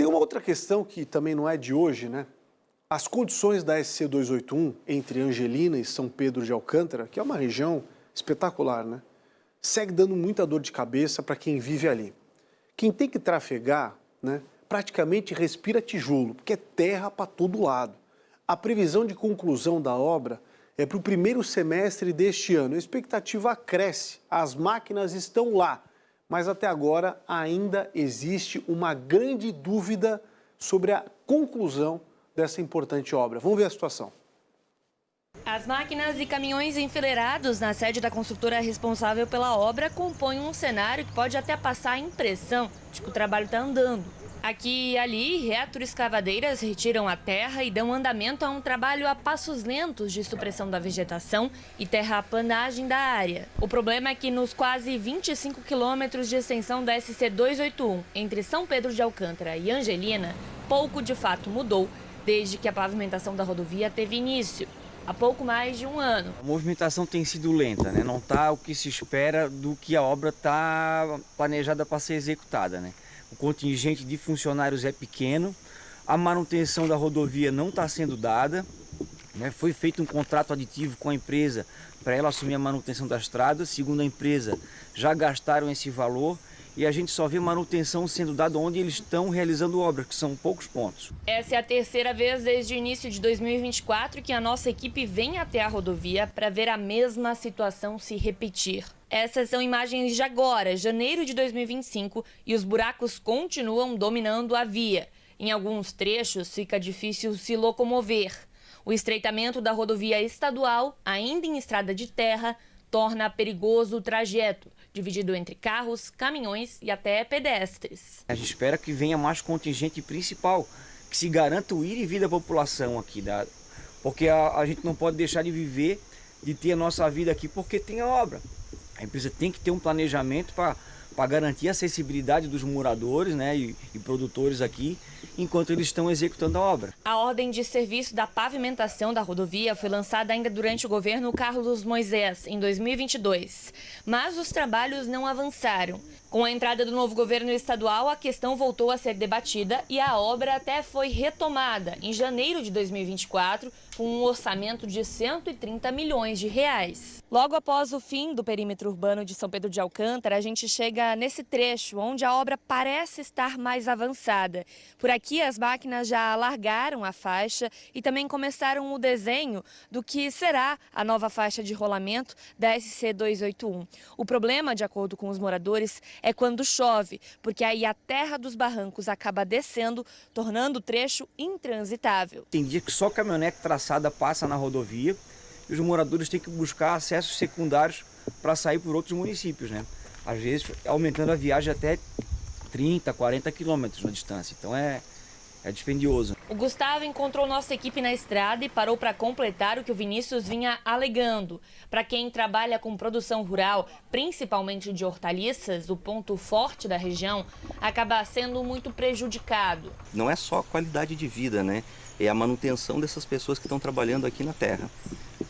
uma outra questão que também não é de hoje, né? As condições da SC 281 entre Angelina e São Pedro de Alcântara, que é uma região espetacular, né? Segue dando muita dor de cabeça para quem vive ali. Quem tem que trafegar, né, praticamente respira tijolo, porque é terra para todo lado. A previsão de conclusão da obra é para o primeiro semestre deste ano. A expectativa cresce, as máquinas estão lá, mas até agora ainda existe uma grande dúvida sobre a conclusão dessa importante obra. Vamos ver a situação. As máquinas e caminhões enfileirados na sede da construtora responsável pela obra compõem um cenário que pode até passar a impressão de que o trabalho está andando. Aqui e ali, retroescavadeiras retiram a terra e dão andamento a um trabalho a passos lentos de supressão da vegetação e terraplanagem da área. O problema é que nos quase 25 quilômetros de extensão da SC 281, entre São Pedro de Alcântara e Angelina, pouco de fato mudou desde que a pavimentação da rodovia teve início. Há pouco mais de um ano. A movimentação tem sido lenta, né? Não está o que se espera do que a obra está planejada para ser executada, né? O contingente de funcionários é pequeno, a manutenção da rodovia não está sendo dada, né? Foi feito um contrato aditivo com a empresa para ela assumir a manutenção da estrada. Segundo a empresa, já gastaram esse valor. E a gente só vê manutenção sendo dada onde eles estão realizando obras, que são poucos pontos. Essa é a terceira vez desde o início de 2024 que a nossa equipe vem até a rodovia para ver a mesma situação se repetir. Essas são imagens de agora, janeiro de 2025, e os buracos continuam dominando a via. Em alguns trechos fica difícil se locomover. O estreitamento da rodovia estadual, ainda em estrada de terra, torna perigoso o trajeto, dividido entre carros, caminhões e até pedestres. A gente espera que venha mais contingente principal, que se garanta o ir e vir da população aqui, porque a gente não pode deixar de viver, de ter a nossa vida aqui, porque tem a obra. A empresa tem que ter um planejamento para garantir a acessibilidade dos moradores, né, e produtores aqui, enquanto eles estão executando a obra. A ordem de serviço da pavimentação da rodovia foi lançada ainda durante o governo Carlos Moisés, em 2022. Mas os trabalhos não avançaram. Com a entrada do novo governo estadual, a questão voltou a ser debatida e a obra até foi retomada em janeiro de 2024, com um orçamento de 130 milhões de reais. Logo após o fim do perímetro urbano de São Pedro de Alcântara, a gente chega nesse trecho onde a obra parece estar mais avançada. Por aqui, as máquinas já alargaram a faixa e também começaram o desenho do que será a nova faixa de rolamento da SC 281. O problema, de acordo com os moradores, é quando chove, porque aí a terra dos barrancos acaba descendo, tornando o trecho intransitável. Tem dia que só caminhonete traçada passa na rodovia e os moradores têm que buscar acessos secundários para sair por outros municípios, né? Às vezes aumentando a viagem até 30, 40 quilômetros na distância, então é dispendioso. O Gustavo encontrou nossa equipe na estrada e parou para completar o que o Vinícius vinha alegando. Para quem trabalha com produção rural, principalmente de hortaliças, o ponto forte da região acaba sendo muito prejudicado. Não é só a qualidade de vida, né? É a manutenção dessas pessoas que estão trabalhando aqui na terra.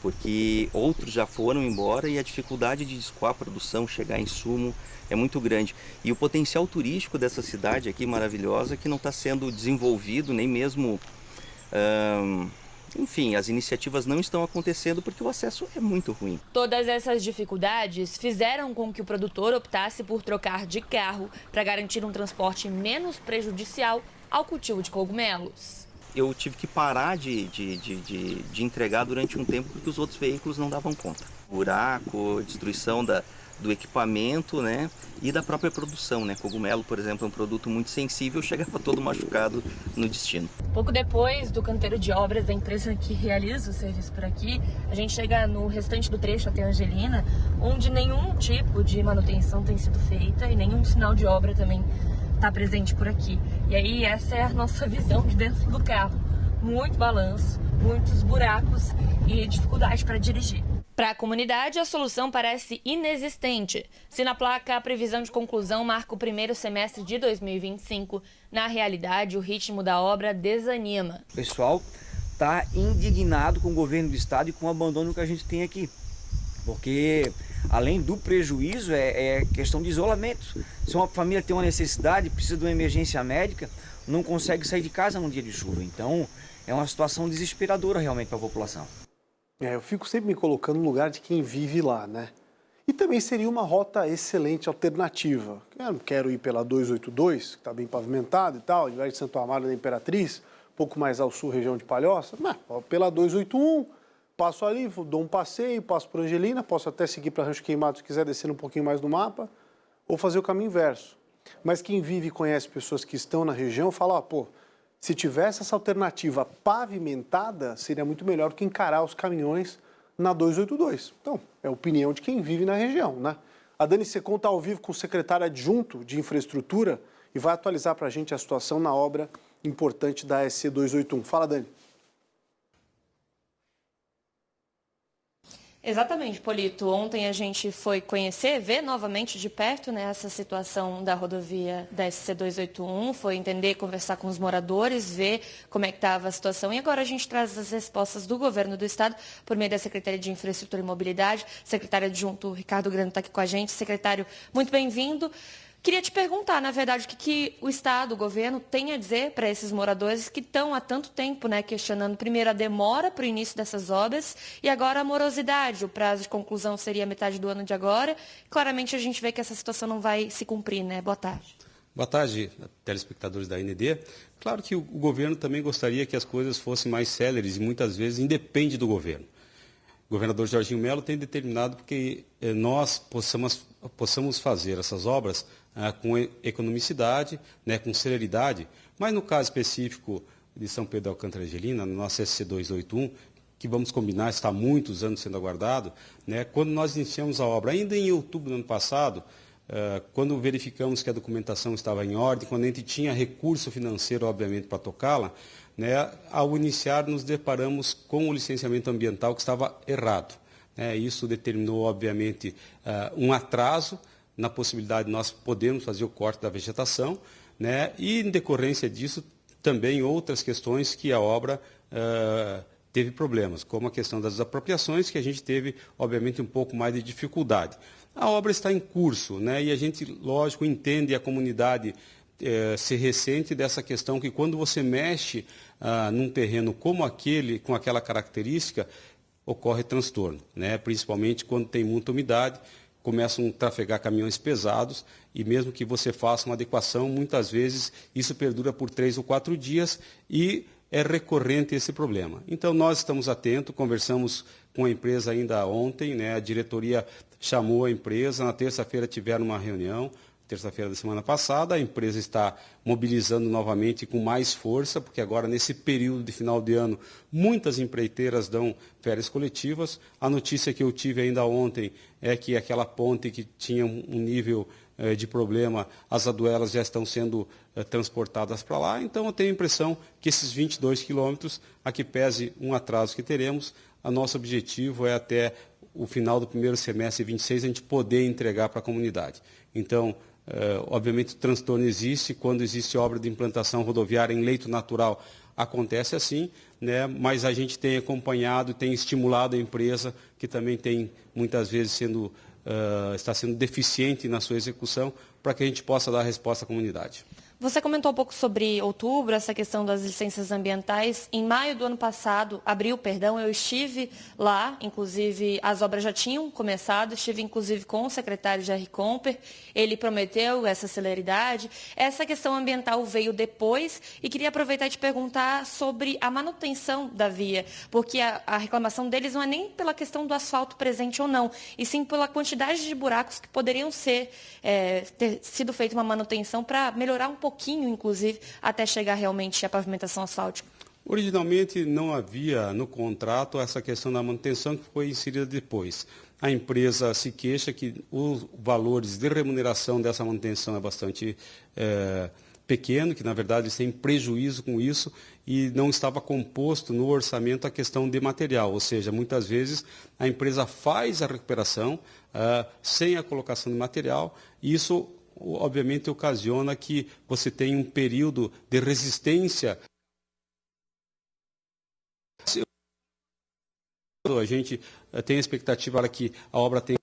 Porque outros já foram embora e a dificuldade de escoar a produção, chegar em insumo, é muito grande. E o potencial turístico dessa cidade aqui maravilhosa que não está sendo desenvolvido, nem mesmo... Enfim, as iniciativas não estão acontecendo porque o acesso é muito ruim. Todas essas dificuldades fizeram com que o produtor optasse por trocar de carro para garantir um transporte menos prejudicial ao cultivo de cogumelos. Eu tive que parar de entregar durante um tempo porque os outros veículos não davam conta. Buraco, destruição do equipamento, né, e da própria produção, né? Cogumelo, por exemplo, é um produto muito sensível, chegava todo machucado no destino. Pouco depois do canteiro de obras da empresa que realiza o serviço por aqui, a gente chega no restante do trecho até Angelina, onde nenhum tipo de manutenção tem sido feita e nenhum sinal de obra também está presente por aqui. E aí essa é a nossa visão de dentro do carro. Muito balanço, muitos buracos e dificuldade para dirigir. Para a comunidade, a solução parece inexistente. Se na placa a previsão de conclusão marca o primeiro semestre de 2025, na realidade o ritmo da obra desanima. O pessoal está indignado com o governo do estado e com o abandono que a gente tem aqui. Porque Além do prejuízo, é questão de isolamento. Se uma família tem uma necessidade, precisa de uma emergência médica, não consegue sair de casa num dia de chuva. Então, é uma situação desesperadora realmente para a população. Eu fico sempre me colocando no lugar de quem vive lá, né? E também seria uma rota excelente alternativa. Eu não quero ir pela 282, que está bem pavimentada e tal, ao invés de Santo Amaro da Imperatriz, um pouco mais ao sul, região de Palhoça. Não, pela 281, passo ali, dou um passeio, passo por Angelina, posso até seguir para Rancho Queimado se quiser descer um pouquinho mais no mapa, ou fazer o caminho inverso. Mas quem vive e conhece pessoas que estão na região, fala, se tivesse essa alternativa pavimentada, seria muito melhor do que encarar os caminhões na 282. Então, é a opinião de quem vive na região, né? A Dani Secom está ao vivo com o secretário adjunto de infraestrutura e vai atualizar para a gente a situação na obra importante da SC 281. Fala, Dani. Exatamente, Polito. Ontem a gente foi ver novamente de perto, né, essa situação da rodovia da SC 281, foi entender, conversar com os moradores, ver como é que estava a situação. E agora a gente traz as respostas do governo do estado por meio da Secretaria de Infraestrutura e Mobilidade. Secretário adjunto Ricardo Grando está aqui com a gente. Secretário, muito bem-vindo. Queria te perguntar, na verdade, o que o Estado, o governo, tem a dizer para esses moradores que estão há tanto tempo, né, questionando primeiro a demora para o início dessas obras e agora a morosidade. O prazo de conclusão seria metade do ano de agora. Claramente a gente vê que essa situação não vai se cumprir, né? Boa tarde. Boa tarde, telespectadores da AND. Claro que o governo também gostaria que as coisas fossem mais céleres e muitas vezes independe do governo. O governador Jorginho Melo tem determinado que nós possamos fazer essas obras com economicidade, né, com celeridade, mas no caso específico de São Pedro de Alcântara e Angelina, no nosso SC 281, que vamos combinar, está há muitos anos sendo aguardado, né, quando nós iniciamos a obra, ainda em outubro do ano passado, quando verificamos que a documentação estava em ordem, quando a gente tinha recurso financeiro, obviamente, para tocá-la, né, ao iniciar nos deparamos com o licenciamento ambiental que estava errado. Né, isso determinou, obviamente, um atraso na possibilidade de nós podermos fazer o corte da vegetação, né, e, em decorrência disso, também outras questões que a obra teve problemas, como a questão das apropriações, que a gente teve, obviamente, um pouco mais de dificuldade. A obra está em curso, né, e a gente, lógico, entende a comunidade ser ressente dessa questão que quando você mexe num terreno como aquele, com aquela característica, ocorre transtorno, né, principalmente quando tem muita umidade, começam a trafegar caminhões pesados e mesmo que você faça uma adequação, muitas vezes isso perdura por 3 ou 4 dias e é recorrente esse problema. Então, nós estamos atentos, conversamos com a empresa ainda ontem, né, a diretoria chamou a empresa, na terça-feira tiveram uma reunião, terça-feira da semana passada, a empresa está mobilizando novamente com mais força, porque agora, nesse período de final de ano, muitas empreiteiras dão férias coletivas. A notícia que eu tive ainda ontem é que aquela ponte que tinha um nível de problema, as aduelas já estão sendo transportadas para lá. Então, eu tenho a impressão que esses 22 quilômetros, a que pese um atraso que teremos, o nosso objetivo é até o final do primeiro semestre de 26 a gente poder entregar para a comunidade. Então, obviamente, o transtorno existe, quando existe obra de implantação rodoviária em leito natural, acontece assim, né? Mas a gente tem acompanhado, tem estimulado a empresa, que também tem, muitas vezes, está sendo deficiente na sua execução, para que a gente possa dar a resposta à comunidade. Você comentou um pouco sobre outubro, essa questão das licenças ambientais. Em maio do ano passado, eu estive lá, inclusive as obras já tinham começado, estive inclusive com o secretário Jerry Comper, ele prometeu essa celeridade. Essa questão ambiental veio depois e queria aproveitar e te perguntar sobre a manutenção da via, porque a reclamação deles não é nem pela questão do asfalto presente ou não, e sim pela quantidade de buracos que poderiam ter sido feita uma manutenção para melhorar um pouquinho, inclusive, até chegar realmente à pavimentação asfáltica. Originalmente não havia no contrato essa questão da manutenção que foi inserida depois. A empresa se queixa que os valores de remuneração dessa manutenção é bastante pequeno, que na verdade eles têm prejuízo com isso e não estava composto no orçamento a questão de material, ou seja, muitas vezes a empresa faz a recuperação sem a colocação de material e isso obviamente ocasiona que você tenha um período de resistência. A gente tem a expectativa que a obra tenha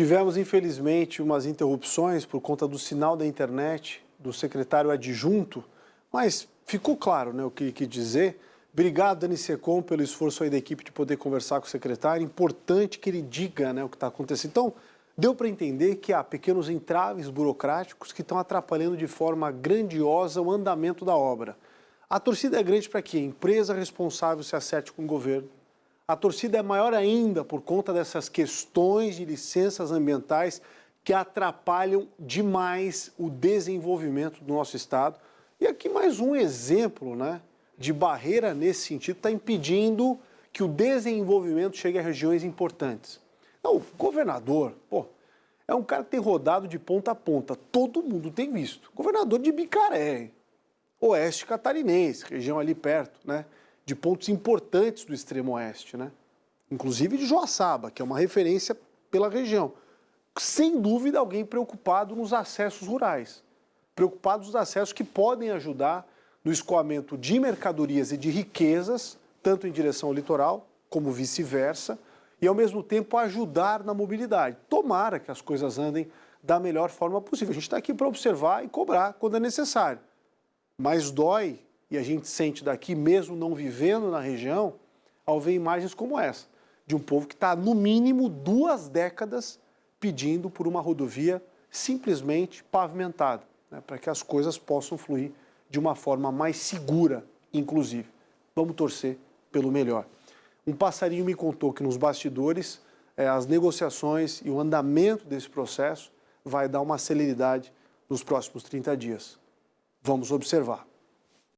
Tivemos, infelizmente, umas interrupções por conta do sinal da internet do secretário adjunto, mas ficou claro, né, o que ele quis dizer. Obrigado, Dani Secom, pelo esforço aí da equipe de poder conversar com o secretário. Importante que ele diga, né, o que está acontecendo. Então, deu para entender que há pequenos entraves burocráticos que estão atrapalhando de forma grandiosa o andamento da obra. A torcida é grande para que a empresa responsável se acerte com o governo. A torcida é maior ainda por conta dessas questões de licenças ambientais que atrapalham demais o desenvolvimento do nosso estado. E aqui mais um exemplo, né, de barreira nesse sentido, está impedindo que o desenvolvimento chegue a regiões importantes. Não, o governador, é um cara que tem rodado de ponta a ponta, todo mundo tem visto. Governador de Bicaré, oeste catarinense, região ali perto, né, de pontos importantes do extremo oeste, né, inclusive de Joaçaba, que é uma referência pela região. Sem dúvida, alguém preocupado nos acessos rurais, preocupado nos acessos que podem ajudar no escoamento de mercadorias e de riquezas, tanto em direção ao litoral, como vice-versa, e ao mesmo tempo ajudar na mobilidade. Tomara que as coisas andem da melhor forma possível. A gente está aqui para observar e cobrar quando é necessário. Mas dói, e a gente sente daqui, mesmo não vivendo na região, ao ver imagens como essa, de um povo que está, no mínimo, 2 décadas pedindo por uma rodovia simplesmente pavimentada, né, para que as coisas possam fluir de uma forma mais segura, inclusive. Vamos torcer pelo melhor. Um passarinho me contou que nos bastidores, as negociações e o andamento desse processo vai dar uma celeridade nos próximos 30 dias. Vamos observar.